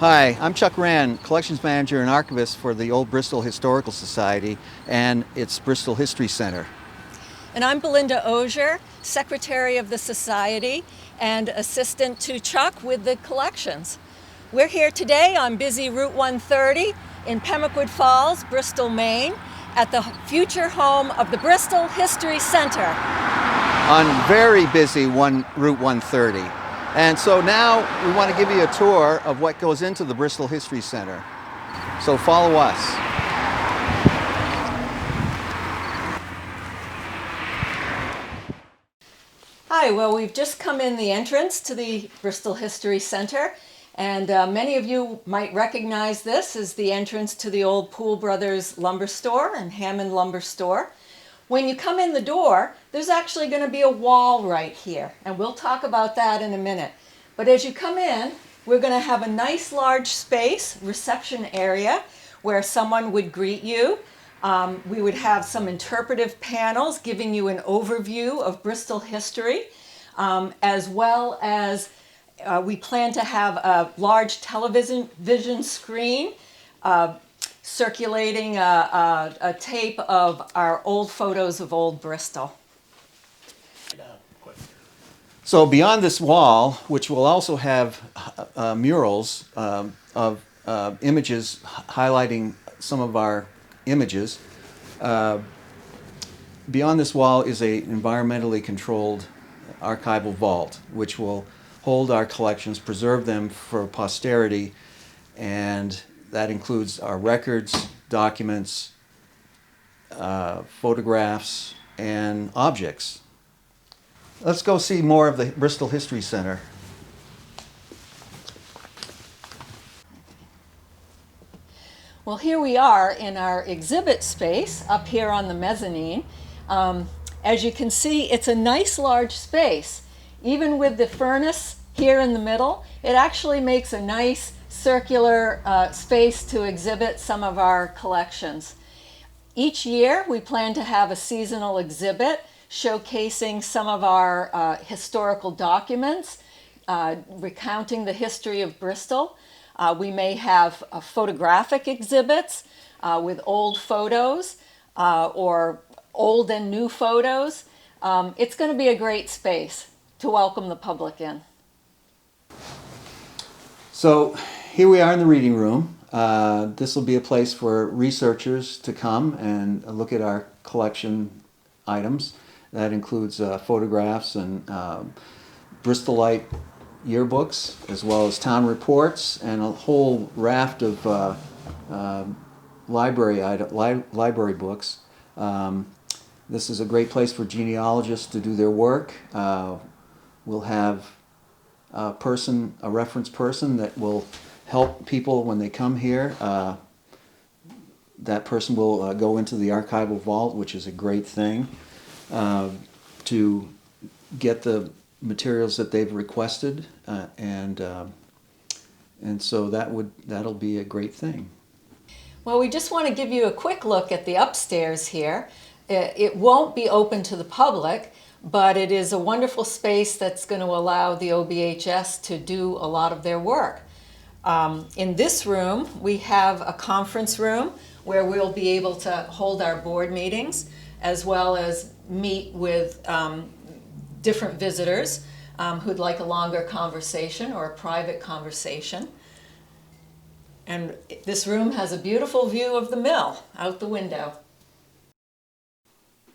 Hi, I'm Chuck Rand, Collections Manager and Archivist for the Old Bristol Historical Society and its Bristol History Center. And I'm Belinda Osier, Secretary of the Society and Assistant to Chuck with the collections. We're here today on busy Route 130 in Pembroke Falls, Bristol, Maine, at the future home of the Bristol History Center. On very busy Route 130. And so now we want to give you a tour of what goes into the Bristol History Center. So follow us. Hi, well, we've just come in the entrance to the Bristol History Center, and many of you might recognize this as the entrance to the old Poole Brothers lumber store and Hammond lumber store. When you come in the door, there's actually going to be a wall right here, and we'll talk about that in a minute. But as you come in, we're going to have a nice large space, reception area, where someone would greet you. We would have some interpretive panels giving you an overview of Bristol history, as well as we plan to have a large television screen circulating a tape of our old photos of old Bristol. So beyond this wall, which will also have murals of images highlighting some of our images, beyond this wall is an environmentally controlled archival vault, which will hold our collections, preserve them for posterity, and that includes our records, documents, photographs, and objects. Let's go see more of the Bristol History Center. Well, here we are in our exhibit space up here on the mezzanine. As you can see, it's a nice large space. Even with the furnace here in the middle, it actually makes a nice circular space to exhibit some of our collections. Each year, we plan to have a seasonal exhibit showcasing some of our historical documents, recounting the history of Bristol. We may have photographic exhibits with old photos or old and new photos. It's going to be a great space to welcome the public in. So here we are in the reading room. This will be a place for researchers to come and look at our collection items. That includes photographs and Bristolite yearbooks, as well as town reports and a whole raft of library books. This is a great place for genealogists to do their work. We'll have a reference person that will help people when they come here. That person will go into the archival vault, which is a great thing, to get the materials that they've requested, and so that'll be a great thing. Well, we just want to give you a quick look at the upstairs here. It won't be open to the public, but it is a wonderful space that's going to allow the OBHS to do a lot of their work. In this room, we have a conference room where we'll be able to hold our board meetings, as well as meet with different visitors who'd like a longer conversation or a private conversation. And this room has a beautiful view of the mill out the window.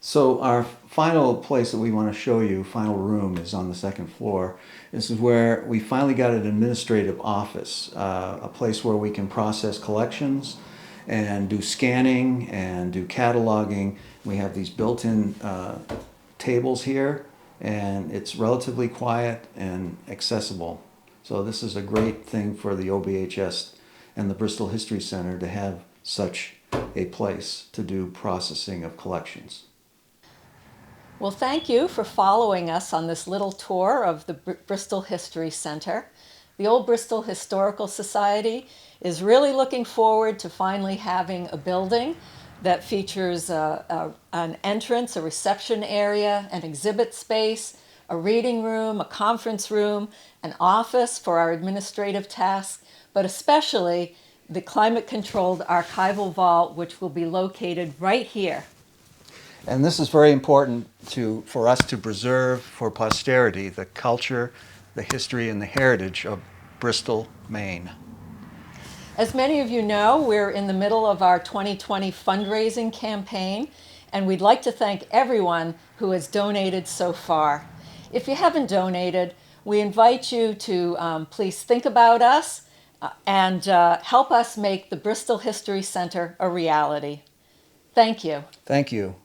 So our final place that we want to show you, final room, is on the second floor. This is where we finally got an administrative office, a place where we can process collections and do scanning and do cataloging. We have these built-in tables here, and it's relatively quiet and accessible. So this is a great thing for the OBHS and the Bristol History Center to have such a place to do processing of collections. Well, thank you for following us on this little tour of the Bristol History Center. The Old Bristol Historical Society is really looking forward to finally having a building that features an entrance, a reception area, an exhibit space, a reading room, a conference room, an office for our administrative tasks, but especially the climate-controlled archival vault, which will be located right here. And this is very important for us to preserve for posterity the culture, the history, and the heritage of Bristol, Maine. As many of you know, we're in the middle of our 2020 fundraising campaign, and we'd like to thank everyone who has donated so far. If you haven't donated, we invite you to please think about us and help us make the Bristol History Center a reality. Thank you. Thank you.